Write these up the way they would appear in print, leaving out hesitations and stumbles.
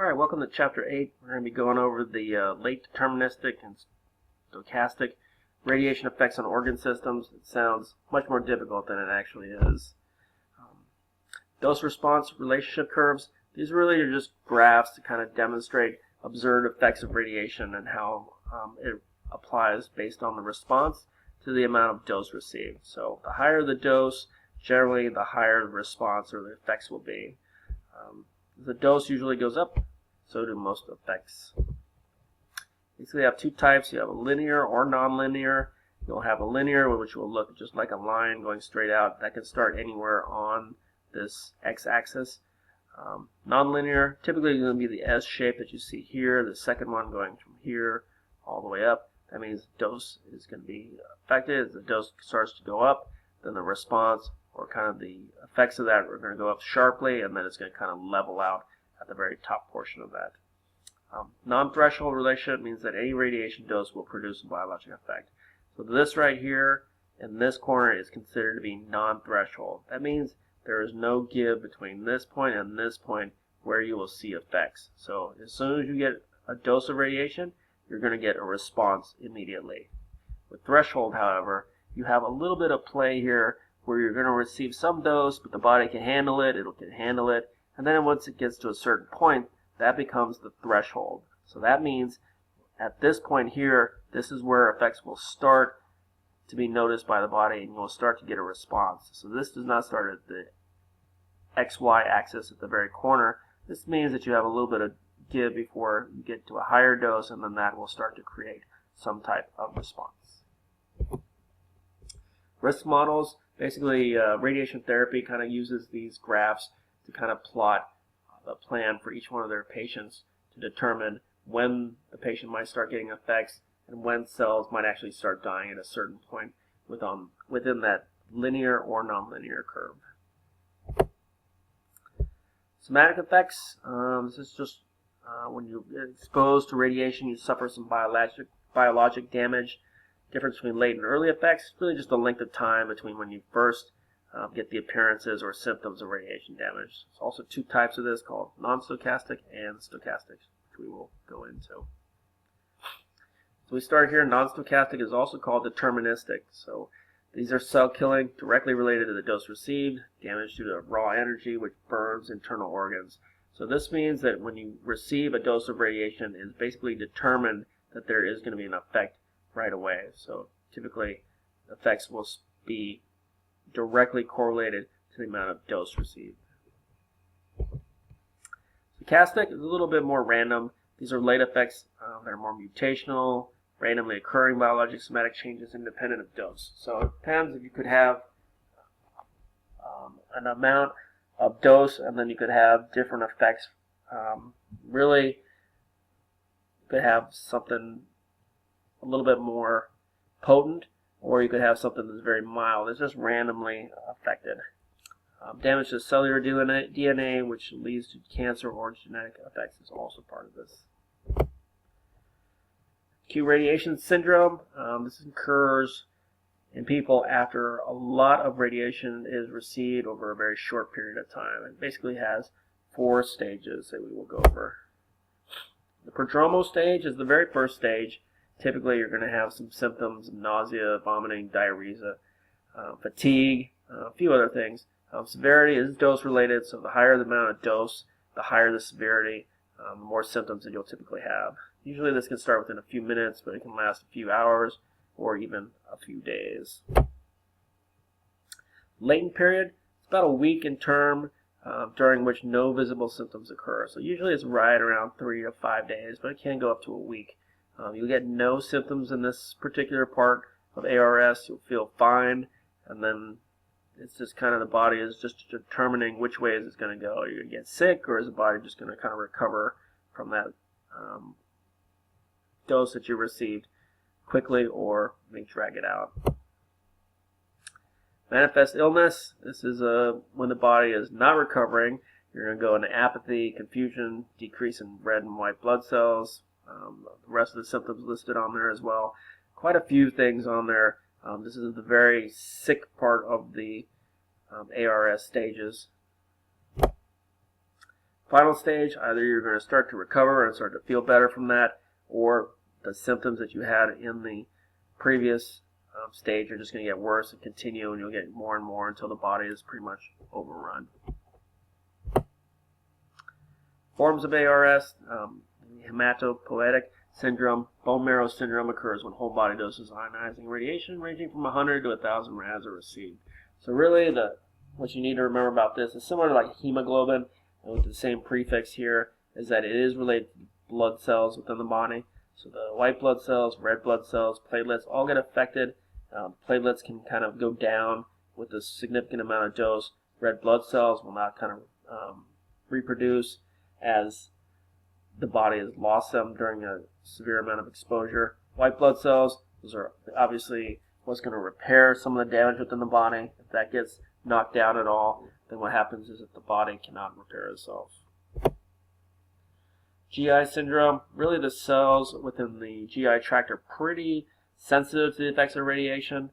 Alright, welcome to Chapter 8. We're going to be going over the late deterministic and stochastic radiation effects on organ systems. It sounds much more difficult than it actually is. Dose-response relationship curves. These really are just graphs to kind of demonstrate observed effects of radiation and how it applies based on the response to the amount of dose received. So the higher the dose, generally the higher the response or the effects will be. The dose usually goes up, so do most effects. Basically, you have two types. You have a linear or nonlinear. You'll have a linear, which will look just like a line going straight out. That can start anywhere on this x-axis. Nonlinear, typically going to be the S shape that you see here. The second one going from here all the way up. That means the dose is going to be affected. As the dose starts to go up, then the response or kind of the effects of that are going to go up sharply, and then it's going to kind of level out at the very top portion of that. Non-threshold relationship means that any radiation dose will produce a biologic effect. So this right here in this corner is considered to be non-threshold. That means there is no give between this point and this point where you will see effects. So as soon as you get a dose of radiation, you're going to get a response immediately. With threshold, however, you have a little bit of play here where you're going to receive some dose, but the body can handle it, it can handle it, and then once it gets to a certain point, that becomes the threshold. So that means at this point here, this is where effects will start to be noticed by the body and you'll start to get a response. So this does not start at the XY axis at the very corner. This means that you have a little bit of give before you get to a higher dose, and then that will start to create some type of response. Risk models. Basically, radiation therapy kind of uses these graphs to kind of plot a plan for each one of their patients to determine when the patient might start getting effects and when cells might actually start dying at a certain point within that linear or nonlinear curve. Somatic effects. This is just when you get exposed to radiation, you suffer some biologic damage. Difference between late and early effects is really just the length of time between when you first get the appearances or symptoms of radiation damage. There's also two types of this called non-stochastic and stochastic, which we will go into. So we start here. Non-stochastic is also called deterministic. So these are cell killing directly related to the dose received, damage due to raw energy which burns internal organs. So this means that when you receive a dose of radiation, it's basically determined that there is going to be an effect right away. So typically effects will be directly correlated to the amount of dose received. Stochastic is a little bit more random. These are late effects that are more mutational, randomly occurring biologic somatic changes independent of dose. So it depends if you could have an amount of dose and then you could have different effects. Really, you could have something a little bit more potent, or you could have something that's very mild. It's just randomly affected. Damage to cellular DNA, which leads to cancer or genetic effects, is also part of this. Acute radiation syndrome. This occurs in people after a lot of radiation is received over a very short period of time. It basically has 4 stages that we will go over. The prodromal stage is the very first stage. Typically, you're going to have some symptoms of nausea, vomiting, diarrhea, fatigue, a few other things. Severity is dose-related, so the higher the amount of dose, the higher the severity, the more symptoms that you'll typically have. Usually this can start within a few minutes, but it can last a few hours or even a few days. Latent period, it's about a week in term, during which no visible symptoms occur. So usually it's right around 3 to 5 days, but it can go up to a week. You'll get no symptoms in this particular part of ARS. You'll feel fine, and then it's just kind of the body is just determining which way is it going to go. Are you going to get sick, or is the body just going to kind of recover from that dose that you received quickly, or may drag it out? Manifest illness. This is when the body is not recovering. You're going to go into apathy, confusion, decrease in red and white blood cells. The rest of the symptoms listed on there as well. Quite a few things on there. This is the very sick part of the ARS stages. final stage, either you're going to start to recover and start to feel better from that, or the symptoms that you had in the previous stage are just going to get worse and continue, and you'll get more and more until the body is pretty much overrun. Forms of ARS, hematopoietic syndrome, bone marrow syndrome occurs when whole body doses of ionizing radiation ranging from 100 to 1,000 rads are received. So really, what you need to remember about this is similar to like hemoglobin, and with the same prefix here, is that it is related to blood cells within the body. So the white blood cells, red blood cells, platelets all get affected. Platelets can kind of go down with a significant amount of dose. Red blood cells will not kind of reproduce as the body has lost them during a severe amount of exposure. White blood cells, those are obviously what's going to repair some of the damage within the body. If that gets knocked down at all, then what happens is that the body cannot repair itself. GI syndrome, really the cells within the GI tract are pretty sensitive to the effects of radiation.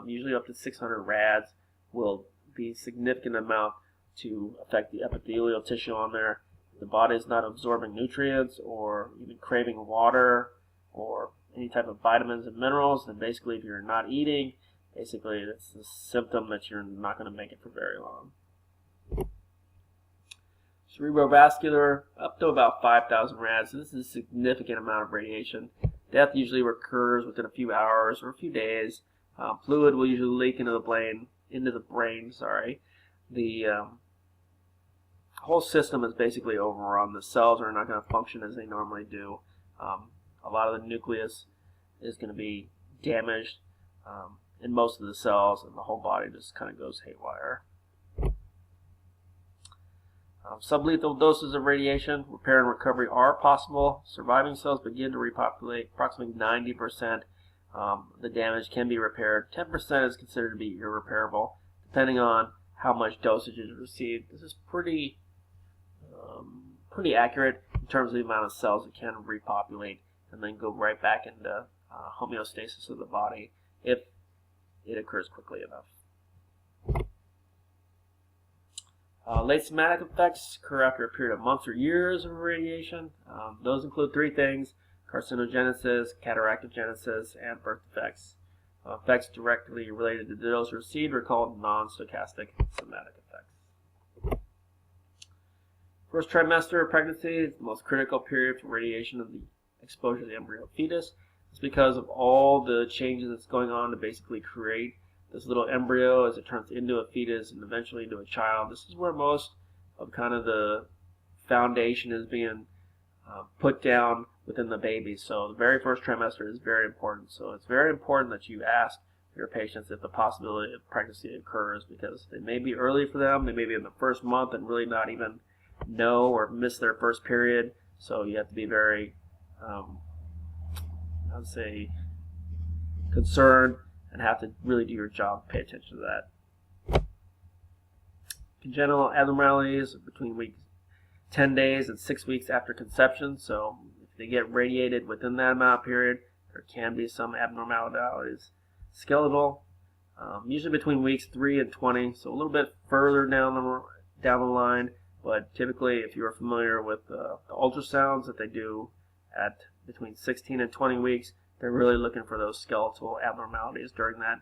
Usually up to 600 rads will be a significant amount to affect the epithelial tissue on there. The body is not absorbing nutrients or even craving water or any type of vitamins and minerals, then basically if you're not eating, basically it's a symptom that you're not going to make it for very long. Cerebrovascular, up to about 5,000 rads. So this is a significant amount of radiation. Death usually occurs within a few hours or a few days. Fluid will usually leak into the brain. The whole system is basically overrun. The cells are not going to function as they normally do. A lot of the nucleus is going to be damaged in most of the cells, and the whole body just kind of goes haywire. Sublethal doses of radiation, repair and recovery are possible. Surviving cells begin to repopulate. Approximately 90% the damage can be repaired. 10% is considered to be irreparable, depending on how much dosage is received. This is pretty accurate in terms of the amount of cells that can repopulate and then go right back into homeostasis of the body if it occurs quickly enough. Late somatic effects occur after a period of months or years of radiation. Those include three things: carcinogenesis, cataractogenesis, and birth defects. Effects directly related to the dose received are called non-stochastic somatic effects. First trimester of pregnancy is the most critical period for radiation of the exposure of the embryo fetus. It's because of all the changes that's going on to basically create this little embryo as it turns into a fetus and eventually into a child. This is where most of kind of the foundation is being put down within the baby. So the very first trimester is very important. So it's very important that you ask your patients if the possibility of pregnancy occurs, because they may be early for them. They may be in the first month and really not even know or miss their first period. So you have to be very, concerned and have to really do your job, pay attention to that. Congenital abnormalities between weeks 10 days and 6 weeks after conception. So if they get radiated within that amount of period, there can be some abnormalities. Skeletal, usually between weeks 3 and 20, so a little bit further down the line. But typically, if you are familiar with the ultrasounds that they do at between 16 and 20 weeks, they're really looking for those skeletal abnormalities during that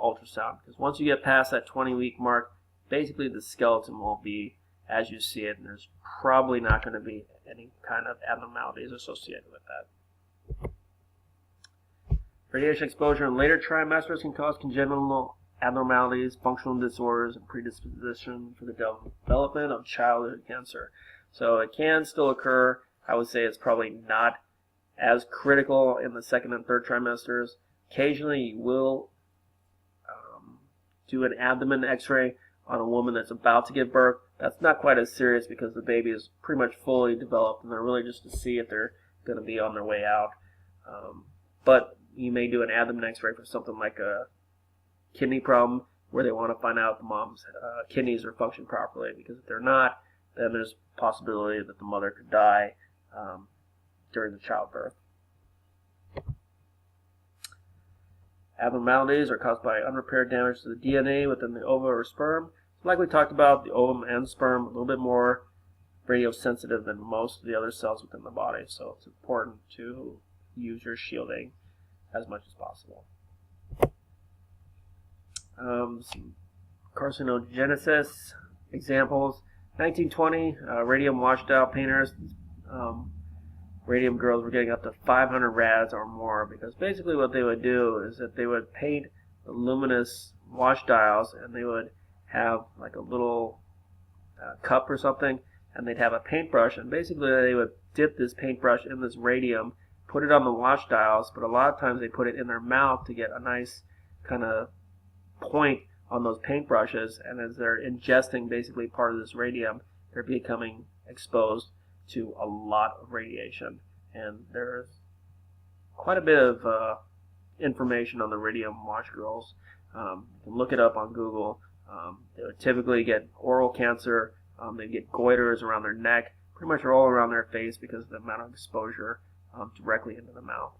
ultrasound. Because once you get past that 20-week mark, basically the skeleton will be as you see it, and there's probably not going to be any kind of abnormalities associated with that. Radiation exposure in later trimesters can cause congenital abnormalities, functional disorders, and predisposition for the development of childhood cancer. So it can still occur. I would say it's probably not as critical in the second and third trimesters. Occasionally you will do an abdomen x-ray on a woman that's about to give birth. That's not quite as serious because the baby is pretty much fully developed and they're really just to see if they're going to be on their way out. But you may do an abdomen x-ray for something like a kidney problem where they want to find out if the mom's kidneys are functioning properly, because if they're not, then there's a possibility that the mother could die during the childbirth. Abnormalities are caused by unrepaired damage to the DNA within the ova or sperm. Like we talked about, the ovum and sperm, a little bit more radio sensitive than most of the other cells within the body, so it's important to use your shielding as much as possible. Some carcinogenesis examples. 1920, radium washed out painters. Radium girls were getting up to 500 rads or more, because basically what they would do is that they would paint the luminous wash dials, and they would have like a little cup or something, and they'd have a paintbrush, and basically they would dip this paintbrush in this radium, put it on the wash dials, but a lot of times they put it in their mouth to get a nice kind of point on those paintbrushes, and as they're ingesting basically part of this radium, they're becoming exposed to a lot of radiation. And there's quite a bit of information on the radium wash girls. You can look it up on Google. They would typically get oral cancer, they get goiters around their neck, pretty much all around their face because of the amount of exposure directly into the mouth.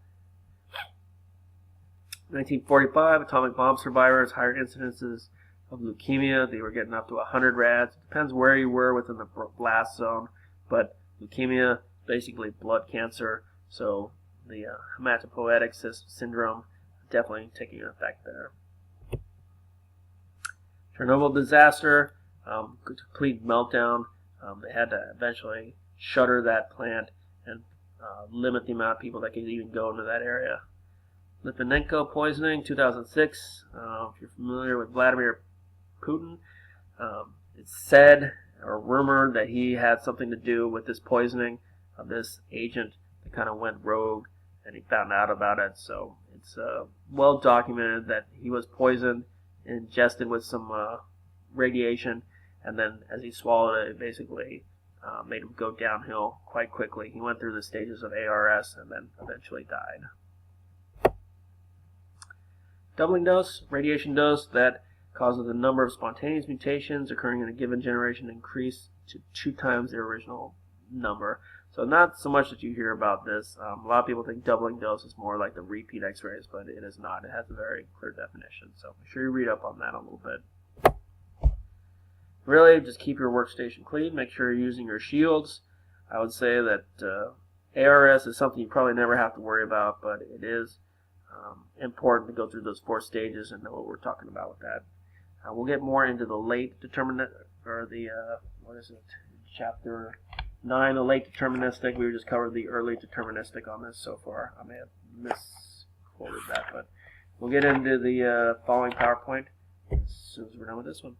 1945, atomic bomb survivors, higher incidences of leukemia. They were getting up to 100 rads. It depends where you were within the blast zone, but leukemia, basically blood cancer, so the hematopoietic syndrome definitely taking an effect there. Chernobyl disaster, complete meltdown. They had to eventually shutter that plant and limit the amount of people that could even go into that area. Litvinenko poisoning, 2006. If you're familiar with Vladimir Putin, it's said or rumored that he had something to do with this poisoning of this agent that kind of went rogue, and he found out about it. So it's well documented that he was poisoned, ingested with some radiation, and then as he swallowed it, it basically made him go downhill quite quickly. He went through the stages of ARS and then eventually died. Doubling dose, radiation dose that causes the number of spontaneous mutations occurring in a given generation increase to 2 times their original number. So not so much that you hear about this. A lot of people think doubling dose is more like the repeat x-rays, but it is not. It has a very clear definition. So make sure you read up on that a little bit. Really, just keep your workstation clean. Make sure you're using your shields. I would say that ARS is something you probably never have to worry about, but it is important to go through those 4 stages and know what we're talking about with that. We'll get more into the late determinant, or the, chapter 9, the late deterministic. We just covered the early deterministic on this so far. I may have misquoted that, but we'll get into the following PowerPoint as soon as we're done with this one.